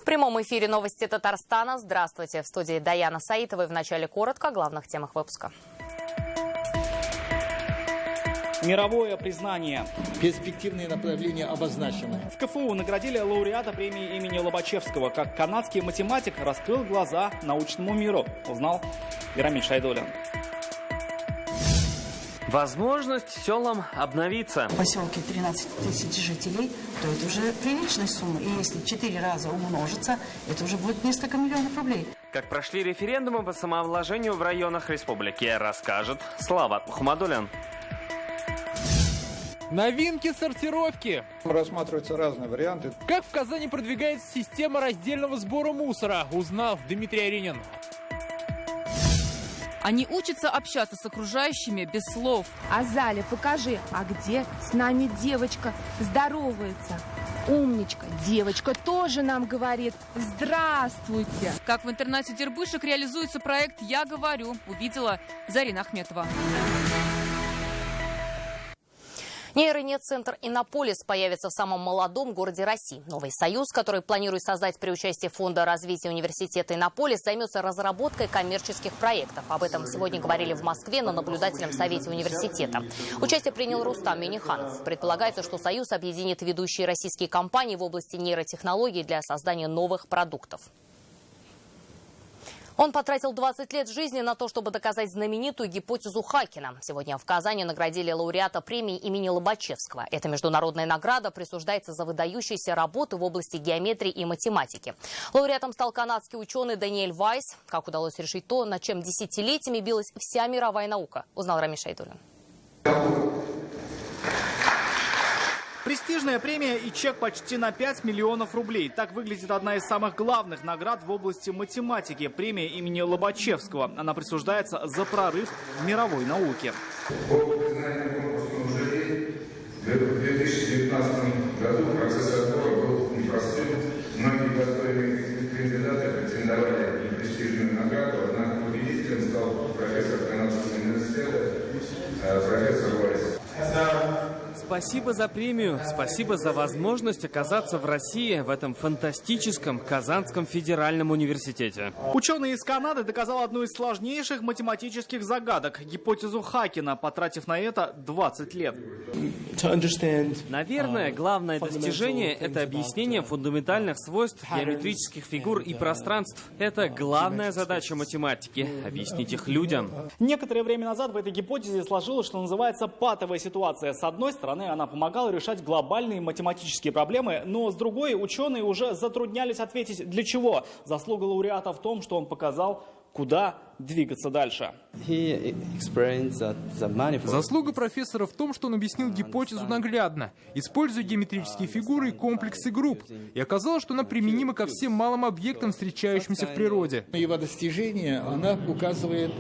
прямом эфире новости Татарстана. Здравствуйте. В студии Даяна Саитова. И в начале коротко о главных темах выпуска. Мировое признание. Перспективные направления обозначены. В КФУ наградили лауреата премии имени Лобачевского. Как канадский математик раскрыл глаза научному миру, узнал Рамиль Шайдуллин. Возможность селам обновиться. В поселке 13 тысяч жителей, то это уже приличная сумма. И если 4 раза умножится, это уже будет несколько миллионов рублей. Как прошли референдумы по самовложению в районах республики, расскажет Слава Ухмадуллин. Новинки сортировки. Рассматриваются разные варианты. Как в Казани продвигается система раздельного сбора мусора, узнал Дмитрий Аринин. Они учатся общаться с окружающими без слов. Азалия, покажи, а где с нами девочка здоровается? Умничка, девочка тоже нам говорит «Здравствуйте». Как в интернате Дербышек реализуется проект «Я говорю», увидела Зарина Ахметова. Нейронет-центр «Иннополис» появится в самом молодом городе России. Новый союз, который планирует создать при участии Фонда развития университета «Иннополис», займется разработкой коммерческих проектов. Об этом сегодня говорили в Москве на наблюдательном совете университета. Участие принял Рустам Миниханов. Предполагается, что союз объединит ведущие российские компании в области нейротехнологий для создания новых продуктов. Он потратил 20 лет жизни на то, чтобы доказать знаменитую гипотезу Хакина. Сегодня в Казани наградили лауреата премии имени Лобачевского. Эта международная награда присуждается за выдающиеся работы в области геометрии и математики. Лауреатом стал канадский ученый Даниэль Вайс. Как удалось решить то, над чем десятилетиями билась вся мировая наука, узнал Рамиль Шайдуллин. Престижная премия и чек почти на 5 миллионов рублей. Так выглядит одна из самых главных наград в области математики. Премия имени Лобачевского. Она присуждается за прорыв в мировой науке. По признанию конкурсного жюри в 2019 году процесс отбора был непростым. Многие достойные кандидаты претендовали на престижную награду, однако победителем стал профессор Канадского университета, профессор Вайс. Спасибо за премию, спасибо за возможность оказаться в России в этом фантастическом Казанском федеральном университете. Ученый из Канады доказал одну из сложнейших математических загадок – гипотезу Хакина, потратив на это 20 лет. Наверное, главное достижение – это объяснение фундаментальных свойств геометрических фигур и пространств. Это главная задача математики – объяснить их людям. Некоторое время назад в этой гипотезе сложилось, что называется, патовая ситуация. С одной стороны, она помогала решать глобальные математические проблемы, но с другой ученые уже затруднялись ответить, для чего. Заслуга лауреата в том, что он показал, куда двигаться дальше. Заслуга профессора в том, что он объяснил гипотезу наглядно, используя геометрические фигуры и комплексы групп. И оказалось, что она применима ко всем малым объектам, встречающимся в природе. Его достижение, она указывает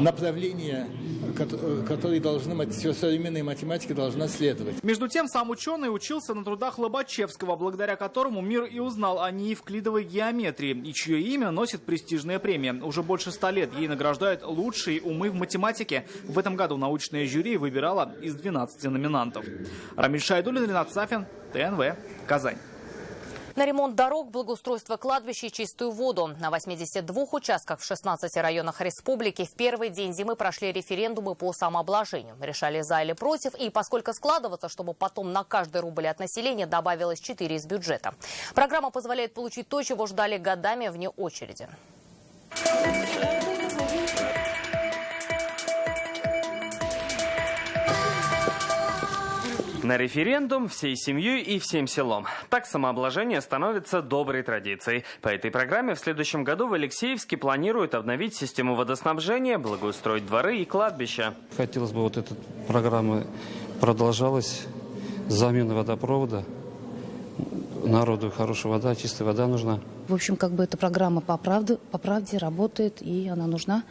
направление, которые современная математика должна следовать. Между тем, сам ученый учился на трудах Лобачевского, благодаря которому мир и узнал о неевклидовой геометрии, и чье имя носит престижная премия. Уже больше 100 лет ей награждают лучшие умы в математике. В этом году научное жюри выбирало из 12 номинантов. Рамиль Шайдуллин, Ринат Сафин, ТНВ, Казань. На ремонт дорог, благоустройство кладбищ и чистую воду. На 82 участках в 16 районах республики в первый день зимы прошли референдумы по самообложению. Решали за или против, и поскольку складываться, чтобы потом на каждый рубль от населения добавилось 4 из бюджета. Программа позволяет получить то, чего ждали годами вне очереди. На референдум всей семьей и всем селом. Так самообложение становится доброй традицией. По этой программе в следующем году в Алексеевске планируют обновить систему водоснабжения, благоустроить дворы и кладбища. Хотелось бы вот эта программа продолжалась, замена водопровода. Народу хорошая вода, чистая вода нужна. В общем, эта программа по правде работает, и она нужна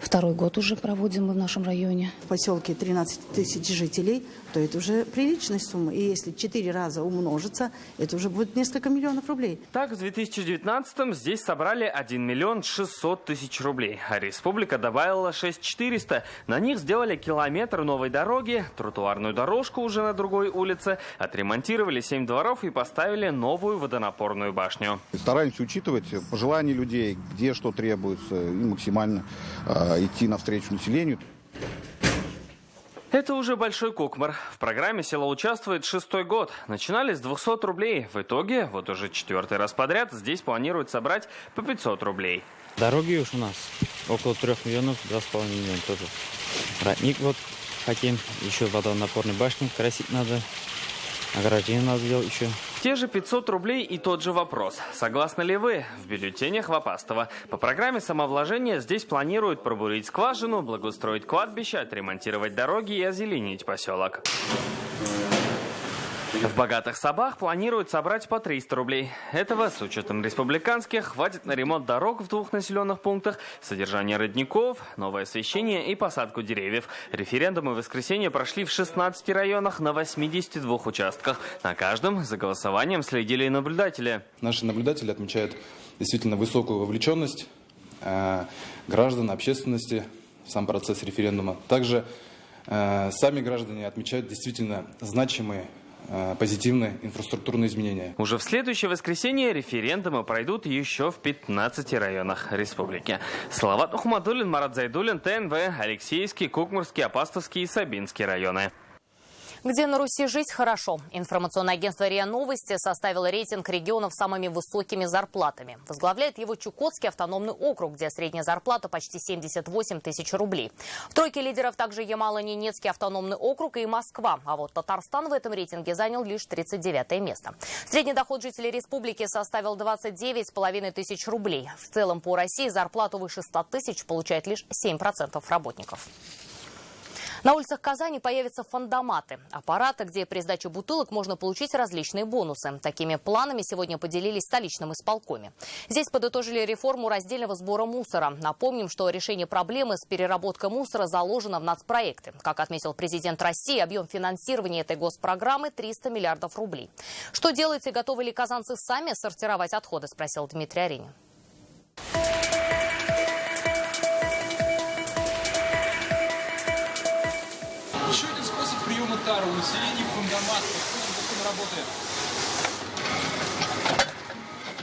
Второй год уже проводим мы в нашем районе. В поселке 13 тысяч жителей, то это уже приличная сумма. И если 4 раза умножится, это уже будет несколько миллионов рублей. Так, в 2019-м здесь собрали 1 миллион 600 тысяч рублей, а республика добавила 6400. На них сделали километр новой дороги, тротуарную дорожку уже на другой улице, отремонтировали 7 дворов и поставили новую водонапорную башню. Стараемся учитывать пожелания людей, где что требуется, и максимально идти навстречу населению. Это уже большой кукмар. В программе село участвует 6-й год. Начинали с 200 рублей. В итоге, вот уже 4-й раз подряд, здесь планируют собрать по 500 рублей. Дороги уж у нас около 3 миллионов, 2,5 миллиона тоже. Родник вот хотим, еще водонапорной башни красить надо. Ограждение надо делать еще. Те же 500 рублей и тот же вопрос. Согласны ли вы? В бюллетенях Вапастова. По программе самовложения здесь планируют пробурить скважину, благоустроить кладбище, отремонтировать дороги и озеленить поселок. В богатых Сабах планируют собрать по 300 рублей. Этого, с учетом республиканских, хватит на ремонт дорог в 2 населенных пунктах, содержание родников, новое освещение и посадку деревьев. Референдумы в воскресенье прошли в 16 районах на 82 участках. На каждом за голосованием следили и наблюдатели. Наши наблюдатели отмечают действительно высокую вовлеченность граждан, общественности в сам процесс референдума. Также сами граждане отмечают действительно значимые позитивные инфраструктурные изменения. Уже в следующее воскресенье референдумы пройдут еще в 15 районах республики. Салават Ухмадуллин, Марат Зайдуллин, ТНВ, Алексеевский, Кукмурский, Апастовский и Сабинский районы. Где на Руси жить хорошо? Информационное агентство РИА Новости составило рейтинг регионов с самыми высокими зарплатами. Возглавляет его Чукотский автономный округ, где средняя зарплата почти 78 тысяч рублей. В тройке лидеров также Ямало-Ненецкий автономный округ и Москва. А вот Татарстан в этом рейтинге занял лишь 39 место. Средний доход жителей республики составил 29,5 тысяч рублей. В целом по России зарплату выше 100 тысяч получает лишь 7% работников. На улицах Казани появятся фондоматы – аппараты, где при сдаче бутылок можно получить различные бонусы. Такими планами сегодня поделились в столичном исполкоме. Здесь подытожили реформу раздельного сбора мусора. Напомним, что решение проблемы с переработкой мусора заложено в нацпроекте. Как отметил президент России, объем финансирования этой госпрограммы – 300 миллиардов рублей. Что делаете, готовы ли казанцы сами сортировать отходы, спросил Дмитрий Аринин. Еще один способ приема тары у населения – фондомат. Как он работает?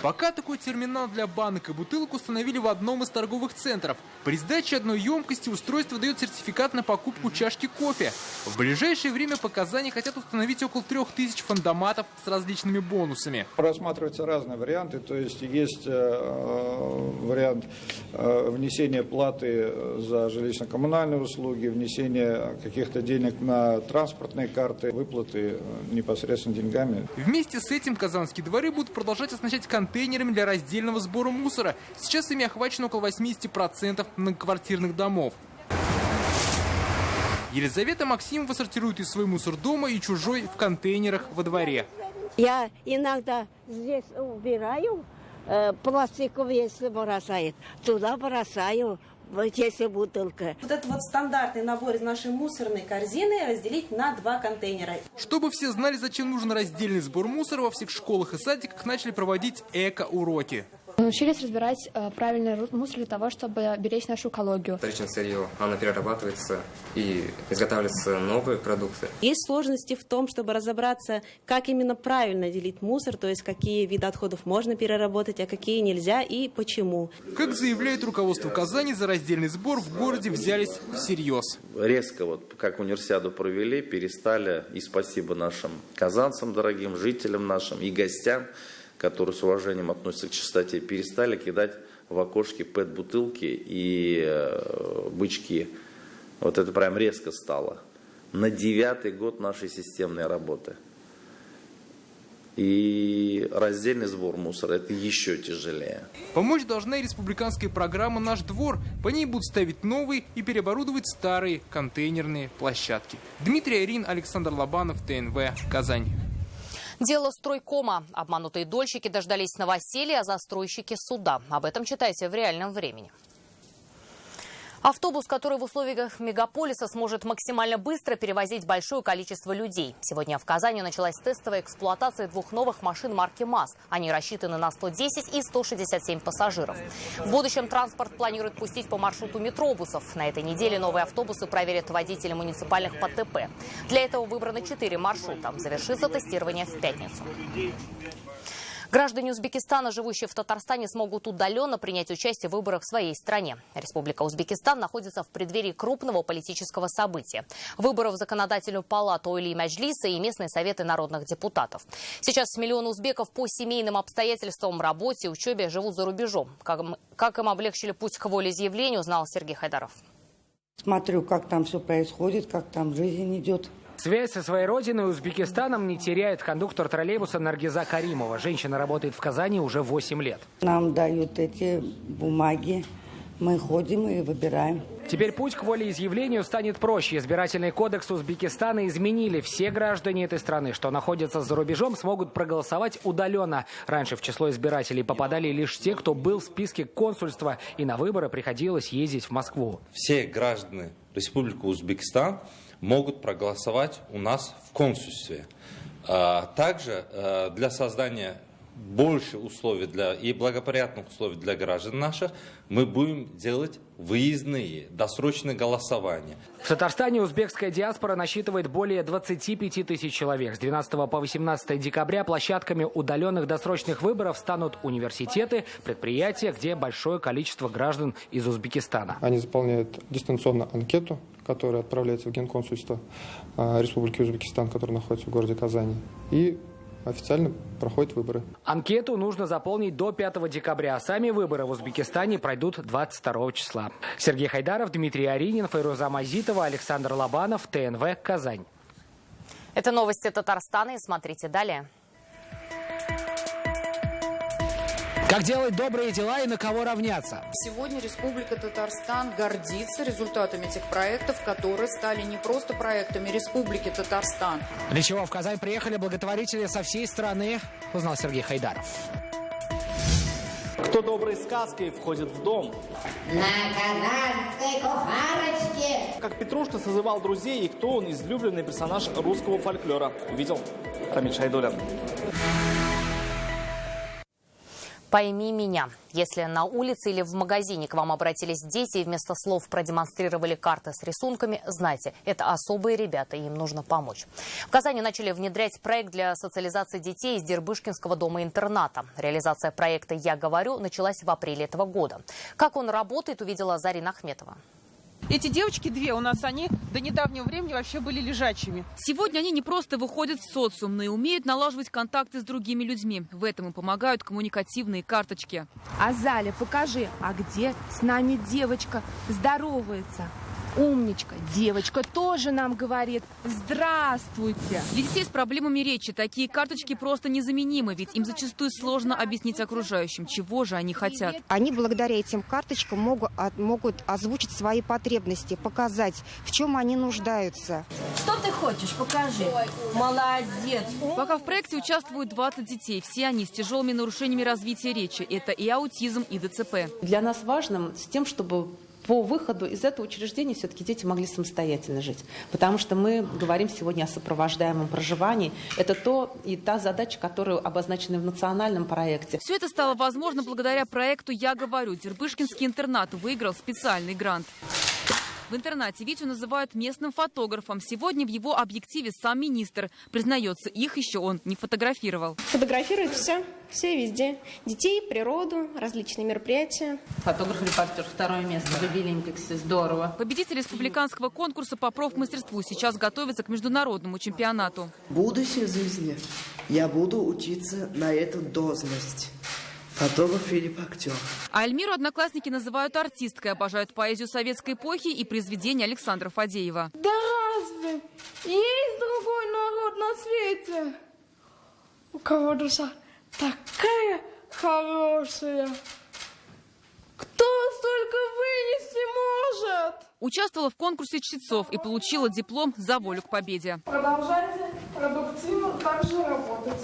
Пока такой терминал для банок и бутылок установили в одном из торговых центров. При сдаче одной емкости устройство дает сертификат на покупку чашки кофе. В ближайшее время по Казани хотят установить около 3000 фондоматов с различными бонусами. Рассматриваются разные варианты, то есть вариант внесения платы за жилищно-коммунальные услуги, внесения каких-то денег на транспортные карты, выплаты непосредственно деньгами. Вместе с этим казанские дворы будут продолжать оснащать контейнерами для раздельного сбора мусора. Сейчас ими охвачено около 80% многоквартирных домов. Елизавета Максимова сортирует и свой мусор дома, и чужой в контейнерах во дворе. Я иногда здесь убираю, пластиковые, если бросает, туда бросаю. Вот если бутылка. Вот этот вот стандартный набор из нашей мусорной корзины разделить на 2 контейнера. Чтобы все знали, зачем нужен раздельный сбор мусора, во всех школах и садиках начали проводить эко-уроки. Научились разбирать правильный мусор для того, чтобы беречь нашу экологию. Вторичное сырье, оно перерабатывается и изготавливаются новые продукты. Есть сложности в том, чтобы разобраться, как именно правильно делить мусор, то есть какие виды отходов можно переработать, а какие нельзя и почему. Как заявляет руководство Казани, за раздельный сбор в городе взялись всерьез. Резко, вот как универсиаду провели, перестали, и спасибо нашим казанцам, дорогим жителям нашим и гостям, которые с уважением относятся к чистоте, перестали кидать в окошки пэт-бутылки и бычки. Вот это прям резко стало. На 9-й год нашей системной работы. И раздельный сбор мусора – это еще тяжелее. Помочь должна и республиканская программа «Наш двор». По ней будут ставить новые и переоборудовать старые контейнерные площадки. Дмитрий Арин, Александр Лобанов, ТНВ, Казань. Дело стройкома. Обманутые дольщики дождались новоселья, а застройщики суда. Об этом читайте в реальном времени. Автобус, который в условиях мегаполиса сможет максимально быстро перевозить большое количество людей. Сегодня в Казани началась тестовая эксплуатация двух новых машин марки МАЗ. Они рассчитаны на 110 и 167 пассажиров. В будущем транспорт планируют пустить по маршруту метробусов. На этой неделе новые автобусы проверят водители муниципальных ПТП. Для этого выбраны 4 маршрута. Завершится тестирование в пятницу. Граждане Узбекистана, живущие в Татарстане, смогут удаленно принять участие в выборах в своей стране. Республика Узбекистан находится в преддверии крупного политического события – выборов в Законодательную палату Ойли Маджлиса и местные советы народных депутатов. Сейчас миллионы узбеков по семейным обстоятельствам, работе, учебе живут за рубежом. Как им облегчили путь к волеизъявлению, узнал Сергей Хайдаров. Смотрю, как там все происходит, как там жизнь идет. Связь со своей родиной Узбекистаном не теряет кондуктор троллейбуса Наргиза Каримова. Женщина работает в Казани уже 8 лет. Нам дают эти бумаги, мы ходим и выбираем. Теперь путь к волеизъявлению станет проще. Избирательный кодекс Узбекистана изменили. Все граждане этой страны, что находятся за рубежом, смогут проголосовать удаленно. Раньше в число избирателей попадали лишь те, кто был в списке консульства, и на выборы приходилось ездить в Москву. Все граждане Республики Узбекистан могут проголосовать у нас в консульстве. Также для создания больше условий и благоприятных условий для граждан наших мы будем делать выездные, досрочные голосования. В Татарстане узбекская диаспора насчитывает более 25 тысяч человек. С 12 по 18 декабря площадками удаленных досрочных выборов станут университеты, предприятия, где большое количество граждан из Узбекистана. Они заполняют дистанционно анкету, которая отправляется в Генконсульство Республики Узбекистан, которое находится в городе Казани, и официально проходят выборы. Анкету нужно заполнить до 5 декабря, а сами выборы в Узбекистане пройдут 22 числа. Сергей Хайдаров, Дмитрий Аринин, Файруза Мазитова, Александр Лобанов, ТНВ, Казань. Это новости Татарстана, и смотрите далее. Как делать добрые дела и на кого равняться? Сегодня Республика Татарстан гордится результатами этих проектов, которые стали не просто проектами Республики Татарстан. Для чего в Казань приехали благотворители со всей страны, узнал Сергей Хайдаров. Кто доброй сказкой входит в дом? На казанской кухарочке. Как Петрушка созывал друзей и кто он, излюбленный персонаж русского фольклора. Увидел Рамиль Шайдулин. Пойми меня. Если на улице или в магазине к вам обратились дети и вместо слов продемонстрировали карты с рисунками, знайте, это особые ребята, и им нужно помочь. В Казани начали внедрять проект для социализации детей из Дербышкинского дома-интерната. Реализация проекта «Я говорю» началась в апреле этого года. Как он работает, увидела Зарина Ахметова. Эти девочки две у нас, они до недавнего времени вообще были лежачими. Сегодня они не просто выходят в социум, но и умеют налаживать контакты с другими людьми. В этом им помогают коммуникативные карточки. Азаля, покажи, а где с нами девочка здоровается? Умничка. Девочка тоже нам говорит «Здравствуйте». Для детей с проблемами речи такие карточки просто незаменимы, ведь им зачастую сложно объяснить окружающим, чего же они хотят. Они благодаря этим карточкам могут озвучить свои потребности, показать, в чем они нуждаются. Что ты хочешь? Покажи. Молодец. Пока в проекте участвуют 20 детей. Все они с тяжелыми нарушениями развития речи. Это и аутизм, и ДЦП. Для нас важным с тем, чтобы по выходу из этого учреждения все-таки дети могли самостоятельно жить. Потому что мы говорим сегодня о сопровождаемом проживании. Это та задача, которая обозначена в национальном проекте. Все это стало возможно благодаря проекту «Я говорю». Дербышкинский интернат выиграл специальный грант. В интернате Витю называют местным фотографом. Сегодня в его объективе сам министр. Признается, их еще он не фотографировал. Фотографирует все везде. Детей, природу, различные мероприятия. Фотограф-репортер, 2 место в Олимпиксе. Здорово. Победитель республиканского конкурса по профмастерству сейчас готовится к международному чемпионату. В будущей жизни я буду учиться на эту должность. Фотограф или актер. А Эльмиру одноклассники называют артисткой, обожают поэзию советской эпохи и произведения Александра Фадеева. Да разве есть другой народ на свете, у кого душа такая хорошая? Кто столько вынести может? Участвовала в конкурсе чтецов и получила диплом за волю к победе. Продолжайте продуктивно так же работать.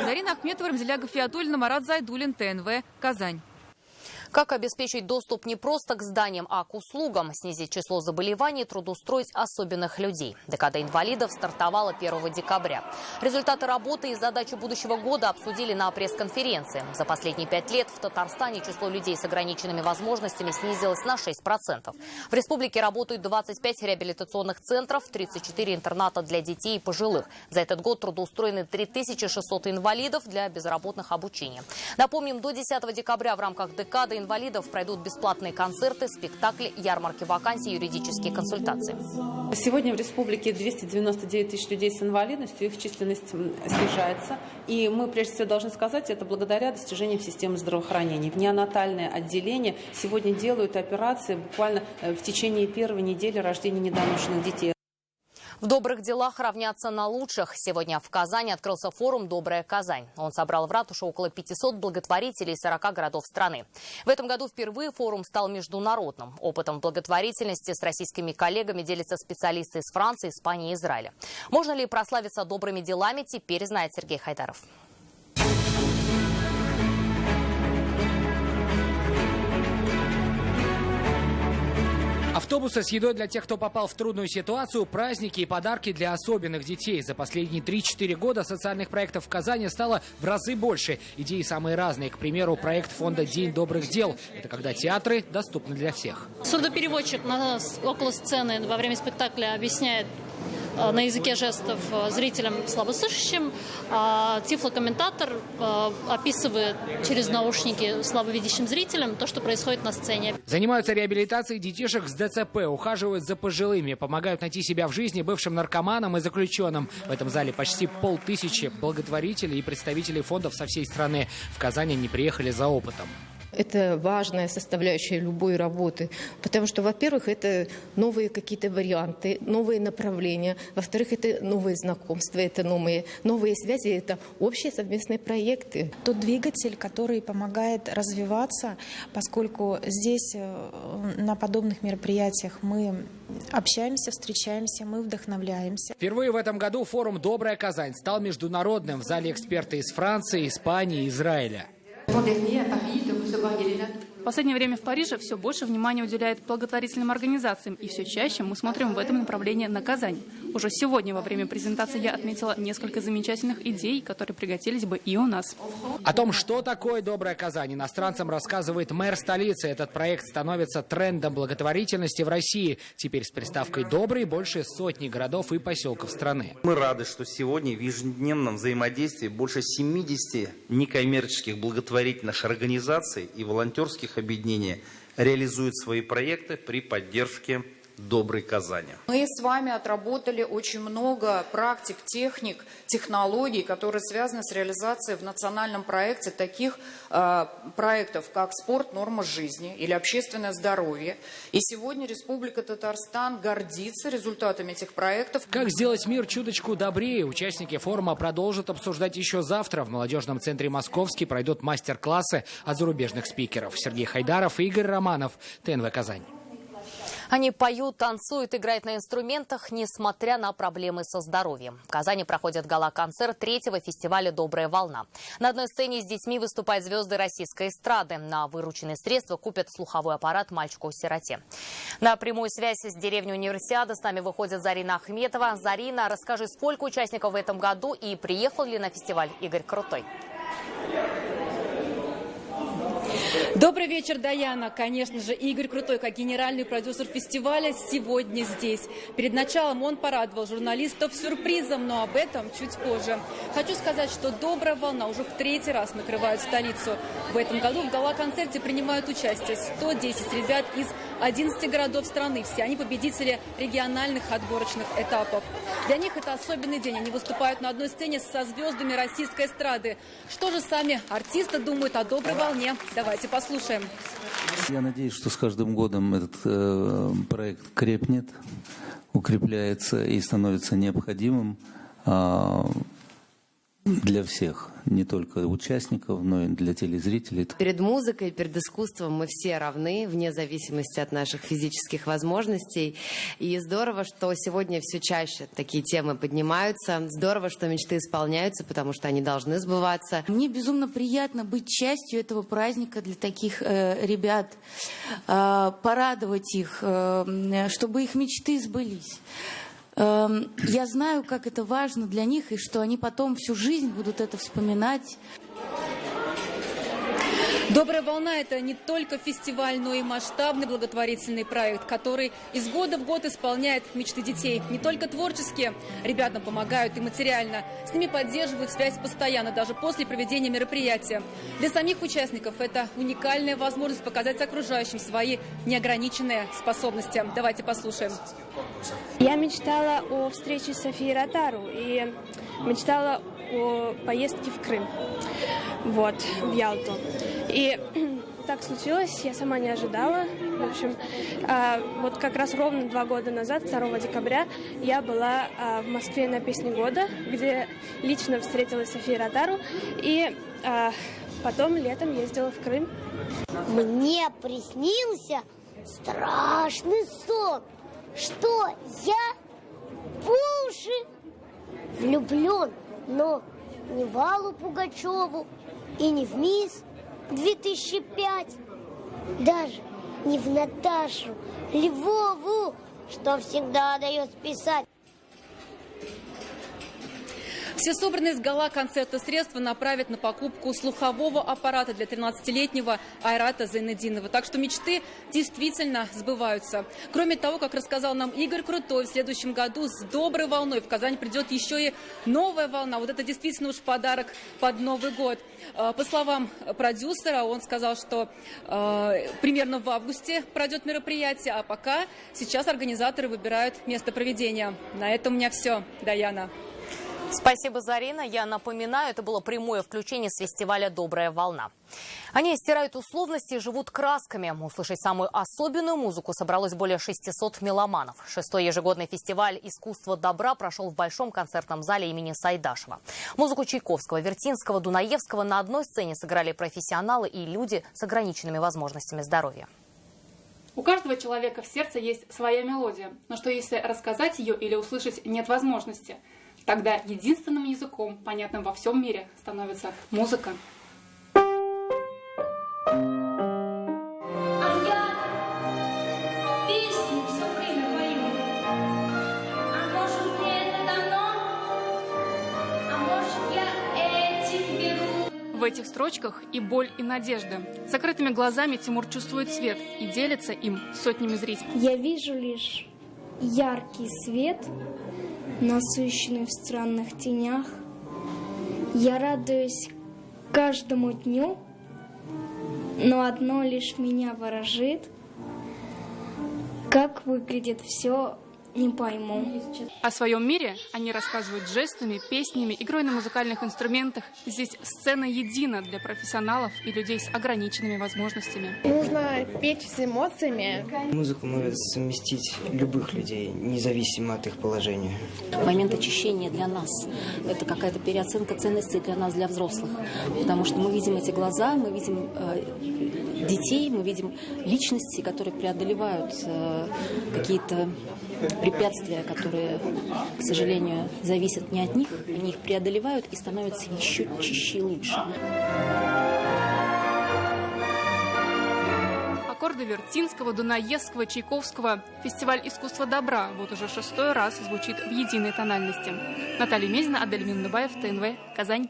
Зарина Ахметова, Рамзеля Гафиатуллина, Марат Зайдуллин, ТНВ, Казань. Как обеспечить доступ не просто к зданиям, а к услугам, снизить число заболеваний, трудоустроить особенных людей. Декада инвалидов стартовала 1 декабря. Результаты работы и задачи будущего года обсудили на пресс-конференции. За последние 5 лет в Татарстане число людей с ограниченными возможностями снизилось на 6%. В республике работают 25 реабилитационных центров, 34 интерната для детей и пожилых. За этот год трудоустроены 3600 инвалидов для безработных обучения. Напомним, до 10 декабря в рамках декады инвалидов пройдут бесплатные концерты, спектакли, ярмарки вакансий, юридические консультации. Сегодня в республике 299 тысяч людей с инвалидностью, их численность снижается. И мы, прежде всего, должны сказать, это благодаря достижениям системы здравоохранения. В неонатальное отделение сегодня делают операции буквально в течение первой недели рождения недоношенных детей. В добрых делах равняться на лучших. Сегодня в Казани открылся форум «Добрая Казань». Он собрал в ратуше около 500 благотворителей из 40 городов страны. В этом году впервые форум стал международным. Опытом благотворительности с российскими коллегами делятся специалисты из Франции, Испании и Израиля. Можно ли прославиться добрыми делами, теперь знает Сергей Хайдаров. Автобусы с едой для тех, кто попал в трудную ситуацию, праздники и подарки для особенных детей. За последние 3-4 года социальных проектов в Казани стало в разы больше. Идеи самые разные. К примеру, проект фонда «День добрых дел». Это когда театры доступны для всех. Сурдопереводчик около сцены во время спектакля объясняет на языке жестов зрителям слабослышащим. Тифлокомментатор описывает через наушники слабовидящим зрителям то, что происходит на сцене. Занимаются реабилитацией детишек с ДЦП, ухаживают за пожилыми, помогают найти себя в жизни бывшим наркоманам и заключенным. В этом зале почти 500 благотворителей и представителей фондов со всей страны. В Казани они приехали за опытом. Это важная составляющая любой работы, потому что, во-первых, это новые какие-то варианты, новые направления, во-вторых, это новые знакомства, это новые связи, это общие совместные проекты. Тот двигатель, который помогает развиваться, поскольку здесь на подобных мероприятиях мы общаемся, встречаемся, мы вдохновляемся. Впервые в этом году форум «Добрая Казань» стал международным. В зале эксперты из Франции, Испании и Израиля. В последнее время в Париже все больше внимания уделяют благотворительным организациям, и все чаще мы смотрим в этом направлении на Казань. Уже сегодня во время презентации я отметила несколько замечательных идей, которые пригодились бы и у нас. О том, что такое «Добрая Казань», иностранцам рассказывает мэр столицы. Этот проект становится трендом благотворительности в России. Теперь с приставкой «добрый» больше сотни городов и поселков страны. Мы рады, что сегодня в ежедневном взаимодействии больше 70 некоммерческих благотворительных организаций и волонтерских объединений реализуют свои проекты при поддержке «Доброй Казани». Мы с вами отработали очень много практик, техник, технологий, которые связаны с реализацией в национальном проекте таких проектов, как спорт, норма жизни или общественное здоровье. И сегодня Республика Татарстан гордится результатами этих проектов. Как сделать мир чуточку добрее? Участники форума продолжат обсуждать еще завтра. В молодежном центре «Московский» пройдут мастер-классы от зарубежных спикеров. Сергей Хайдаров и Игорь Романов, ТНВ Казань. Они поют, танцуют, играют на инструментах, несмотря на проблемы со здоровьем. В Казани проходит гала-концерт 3-го фестиваля «Добрая волна». На одной сцене с детьми выступают звезды российской эстрады. На вырученные средства купят слуховой аппарат мальчику-сироте. На прямую связь с деревней Универсиады с нами выходит Зарина Ахметова. Зарина, расскажи, сколько участников в этом году и приехал ли на фестиваль Игорь Крутой? Добрый вечер, Даяна. Конечно же, Игорь Крутой, как генеральный продюсер фестиваля, сегодня здесь. Перед началом он порадовал журналистов сюрпризом, но об этом чуть позже. Хочу сказать, что «Добрая волна» уже в 3-й раз накрывает столицу. В этом году в гала-концерте принимают участие 110 ребят из 11 городов страны. Все они победители региональных отборочных этапов. Для них это особенный день. Они выступают на одной сцене со звездами российской эстрады. Что же сами артисты думают о «Доброй волне»? Давайте послушаем. Я надеюсь, что с каждым годом этот проект крепнет, укрепляется и становится необходимым. для всех, не только участников, но и для телезрителей. Перед музыкой, перед искусством мы все равны, вне зависимости от наших физических возможностей. И здорово, что сегодня все чаще такие темы поднимаются. Здорово, что мечты исполняются, потому что они должны сбываться. Мне безумно приятно быть частью этого праздника для таких ребят, порадовать их, чтобы их мечты сбылись. Я знаю, как это важно для них, и что они потом всю жизнь будут это вспоминать. «Добрая волна» — это не только фестиваль, но и масштабный благотворительный проект, который из года в год исполняет мечты детей. Не только творчески ребятам помогают и материально. С ними поддерживают связь постоянно, даже после проведения мероприятия. Для самих участников это уникальная возможность показать окружающим свои неограниченные способности. Давайте послушаем. Я мечтала о встрече с Софией Ротару и мечтала о поездке в Крым, в Ялту. И так случилось, я сама не ожидала. В общем, вот как раз ровно 2 года назад, 2 декабря, я была в Москве на «Песне года», где лично встретилась с Софией Ротару, и потом летом ездила в Крым. Мне приснился страшный сон, что я по уши влюблен, но не в Аллу Пугачеву и не в Мисс 2005, даже не в Наташу Львову, что всегда дает писать. Все собранные с гала-концерта средства направят на покупку слухового аппарата для 13-летнего Айрата Зайнеддинова. Так что мечты действительно сбываются. Кроме того, как рассказал нам Игорь Крутой, в следующем году с «Доброй волной» в Казань придет еще и новая волна. Вот это действительно уж подарок под Новый год. По словам продюсера, он сказал, что примерно в августе пройдет мероприятие, а пока сейчас организаторы выбирают место проведения. На этом у меня все. Даяна. Спасибо, Зарина. Я напоминаю, это было прямое включение с фестиваля «Добрая волна». Они стирают условности и живут красками. Услышать самую особенную музыку собралось более 600 меломанов. 6-й ежегодный фестиваль «Искусство добра» прошел в Большом концертном зале имени Сайдашева. Музыку Чайковского, Вертинского, Дунаевского на одной сцене сыграли профессионалы и люди с ограниченными возможностями здоровья. У каждого человека в сердце есть своя мелодия. Но что если рассказать ее или услышать нет возможности? Тогда единственным языком, понятным во всем мире, становится музыка. В этих строчках и боль, и надежда. С закрытыми глазами Тимур чувствует свет и делится им с сотнями зрителей. Я вижу лишь яркий свет, насыщенный в странных тенях. Я радуюсь каждому дню, но одно лишь меня ворожит. Как выглядит все, не пойму. О своем мире они рассказывают жестами, песнями, игрой на музыкальных инструментах. Здесь сцена едина для профессионалов и людей с ограниченными возможностями. Нужно петь с эмоциями. Музыку может совместить любых людей, независимо от их положения. Момент очищения для нас – это какая-то переоценка ценностей для нас, для взрослых. Потому что мы видим эти глаза, мы видим детей, мы видим личности, которые преодолевают какие-то препятствия, которые, к сожалению, зависят не от них, они их преодолевают и становятся еще чище и лучше. Аккорды Вертинского, Дунаевского, Чайковского. Фестиваль «Искусство добра» вот уже 6-й раз звучит в единой тональности. Наталья Мезина, Адель Миндубаев, ТНВ, Казань.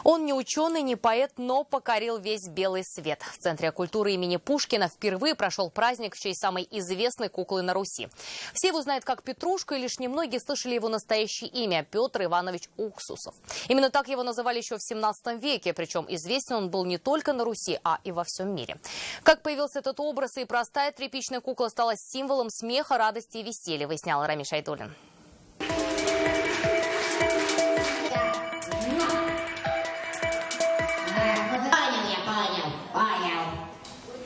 Он не ученый, не поэт, но покорил весь белый свет. В Центре культуры имени Пушкина впервые прошел праздник в честь самой известной куклы на Руси. Все его знают как Петрушка, и лишь немногие слышали его настоящее имя – Петр Иванович Уксусов. Именно так его называли еще в 17 веке, причем известен он был не только на Руси, а и во всем мире. Как появился этот образ, и простая тряпичная кукла стала символом смеха, радости и веселья, выяснял Рамиль Шайдуллин.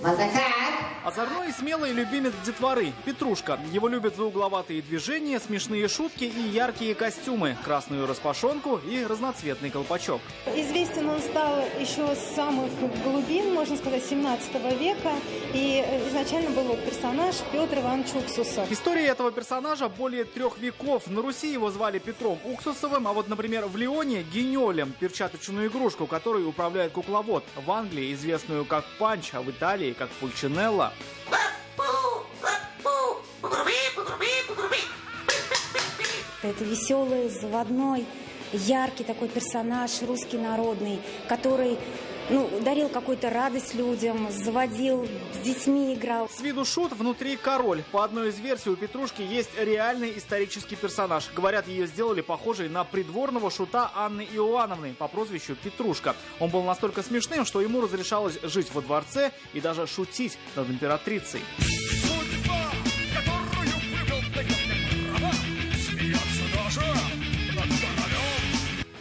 Мазахат, Озорной и смелый любимец детворы – Петрушка. Его любят за угловатые движения, смешные шутки и яркие костюмы, красную распашонку и разноцветный колпачок. Известен он стал еще с самых глубин, можно сказать, 17 века. И изначально был персонаж Петр Иванович Уксусов. История этого персонажа более 3 веков. На Руси его звали Петром Уксусовым, а вот, например, в Лионе – Гиньолем, перчаточную игрушку, которой управляет кукловод. В Англии известную как Панч, а в Италии как Пульчинелла. Это веселый, заводной, яркий такой персонаж, русский народный, который дарил какую-то радость людям, заводил, с детьми играл. С виду шут, внутри король. По одной из версий у Петрушки есть реальный исторический персонаж. Говорят, ее сделали похожей на придворного шута Анны Иоанновны по прозвищу Петрушка. Он был настолько смешным, что ему разрешалось жить во дворце и даже шутить над императрицей.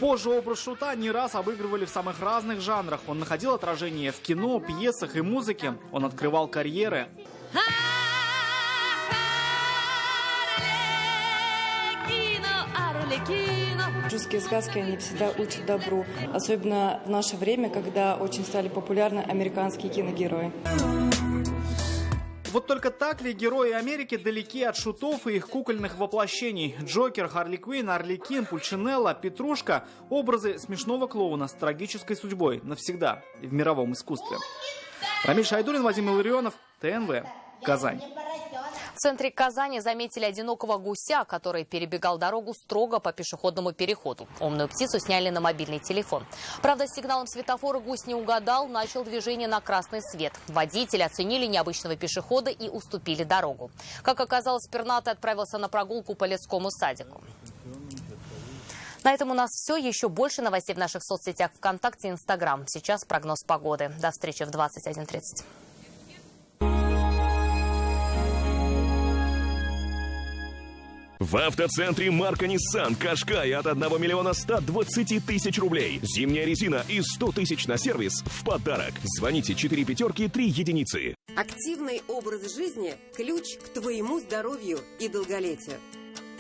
Позже образ шута не раз обыгрывали в самых разных жанрах. Он находил отражение в кино, пьесах и музыке. Он открывал карьеры. Русские сказки, они всегда учат добру. Особенно в наше время, когда очень стали популярны американские киногерои. Вот только так ли герои Америки далеки от шутов и их кукольных воплощений? Джокер, Харли Квинн, Арлекин, Пульчинелла, Петрушка – образы смешного клоуна с трагической судьбой навсегда в мировом искусстве. Рамиль Шайдуллин, Вадим Илларионов, ТНВ, Казань. В центре Казани заметили одинокого гуся, который перебегал дорогу строго по пешеходному переходу. Умную птицу сняли на мобильный телефон. Правда, с сигналом светофора гусь не угадал, начал движение на красный свет. Водители оценили необычного пешехода и уступили дорогу. Как оказалось, пернатый отправился на прогулку по Лесскому садику. На этом у нас все. Еще больше новостей в наших соцсетях ВКонтакте и Инстаграм. Сейчас прогноз погоды. До встречи в 21:30. В автоцентре марка Nissan Qashqai от 1 миллиона 120 тысяч рублей. Зимняя резина и 100 тысяч на сервис в подарок. Звоните 4 пятерки 3 единицы. Активный образ жизни – ключ к твоему здоровью и долголетию.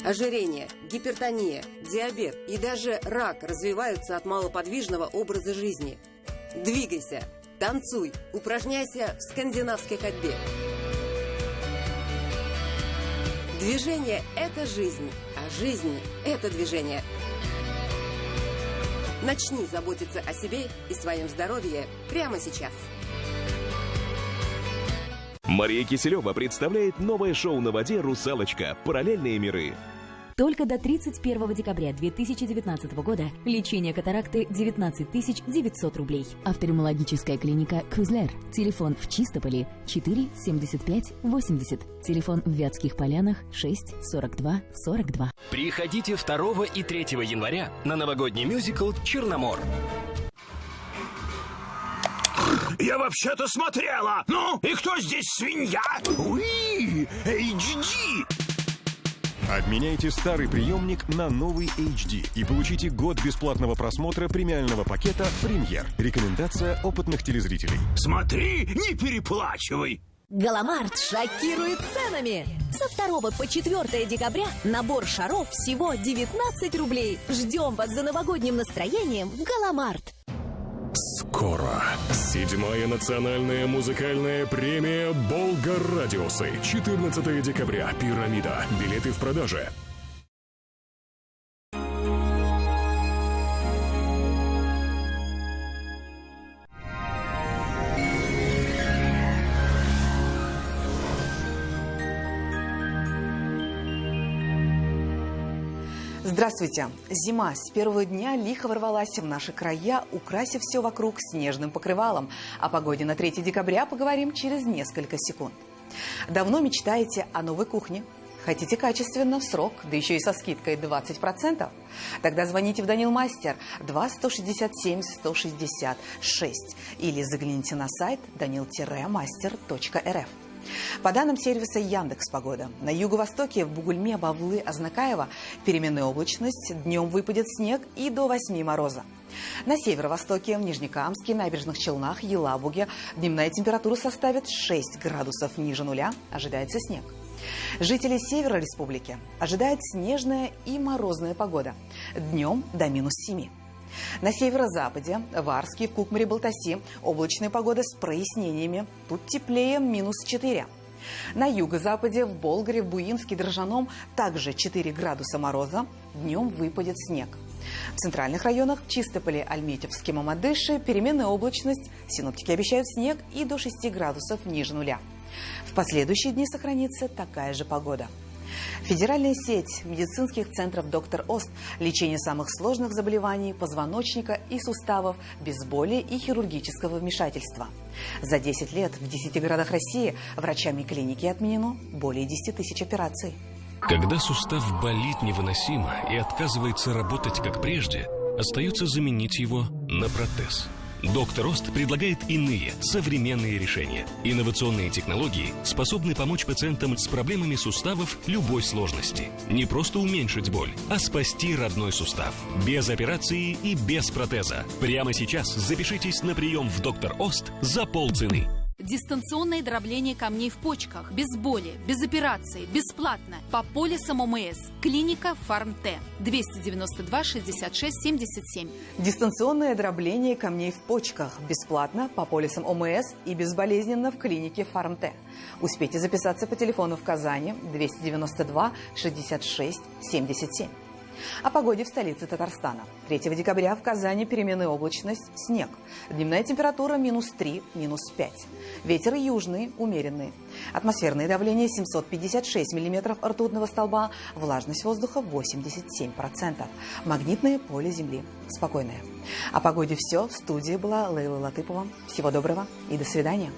Ожирение, гипертония, диабет и даже рак развиваются от малоподвижного образа жизни. Двигайся, танцуй, упражняйся в скандинавской ходьбе. Движение – это жизнь, а жизнь – это движение. Начни заботиться о себе и своем здоровье прямо сейчас. Мария Киселева представляет новое шоу на воде «Русалочка. Параллельные миры». Только до 31 декабря 2019 года лечение катаракты 19 900 рублей. Офтальмологическая клиника «Кюзлер». Телефон в Чистополе 4 75 80. Телефон в Вятских Полянах 6 42 42. Приходите 2 и 3 января на новогодний мюзикл «Черномор». Я вообще-то смотрела! Ну, и кто здесь свинья? Уи! HD! Обменяйте старый приемник на новый HD и получите год бесплатного просмотра премиального пакета «Премьер». Рекомендация опытных телезрителей. Смотри, не переплачивай! Галамарт шокирует ценами. Со 2 по 4 декабря набор шаров всего 19 рублей. Ждем вас за новогодним настроением в Галамарт. Скоро 7-я национальная музыкальная премия «Болгар-радиусы». 14 декабря. «Пирамида». Билеты в продаже. Здравствуйте! Зима с первого дня лихо ворвалась в наши края, украсив все вокруг снежным покрывалом. О погоде на 3 декабря поговорим через несколько секунд. Давно мечтаете о новой кухне? Хотите качественно, в срок, да еще и со скидкой 20%? Тогда звоните в Данил Мастер 2 167 166 или загляните на сайт danil-master.rf. По данным сервиса Яндекс.Погода, на юго-востоке в Бугульме, Бавлы, Азнакаево переменная облачность, днем выпадет снег и до 8 мороза. На северо-востоке, в Нижнекамске, Набережных Челнах, Елабуге дневная температура составит 6 градусов ниже нуля. Ожидается снег. Жители севера республики ожидает снежная и морозная погода. Днем до -7. На северо-западе, в Арске, в Кукмаре, Балтаси облачная погода с прояснениями. Тут теплее -4. На юго-западе, в Болгаре, в Буинске, Дрожжаном также 4 градуса мороза. Днем выпадет снег. В центральных районах, в Чистополе, Альметьевске, Мамадыше переменная облачность. Синоптики обещают снег и до 6 градусов ниже нуля. В последующие дни сохранится такая же погода. Федеральная сеть медицинских центров «Доктор Ост» – лечение самых сложных заболеваний позвоночника и суставов без боли и хирургического вмешательства. За 10 лет в 10 городах России врачами клиники отменено более 10 тысяч операций. Когда сустав болит невыносимо и отказывается работать как прежде, остается заменить его на протез. Доктор Ост предлагает иные, современные решения. Инновационные технологии способны помочь пациентам с проблемами суставов любой сложности. Не просто уменьшить боль, а спасти родной сустав. Без операции и без протеза. Прямо сейчас запишитесь на прием в Доктор Ост за полцены. Дистанционное дробление камней в почках, без боли, без операции, бесплатно, по полисам ОМС. Клиника Фарм-Т, 292 66 77. Дистанционное дробление камней в почках, бесплатно, по полисам ОМС и безболезненно в клинике Фарм-Т. Успейте записаться по телефону в Казани 292 66 77. О погоде в столице Татарстана. 3 декабря в Казани переменная облачность, снег. Дневная температура -3, -5. Ветер южный, умеренный. Атмосферное давление 756 миллиметров ртутного столба. Влажность воздуха 87%. Магнитное поле Земли спокойное. О погоде все. В студии была Лейла Латыпова. Всего доброго и до свидания.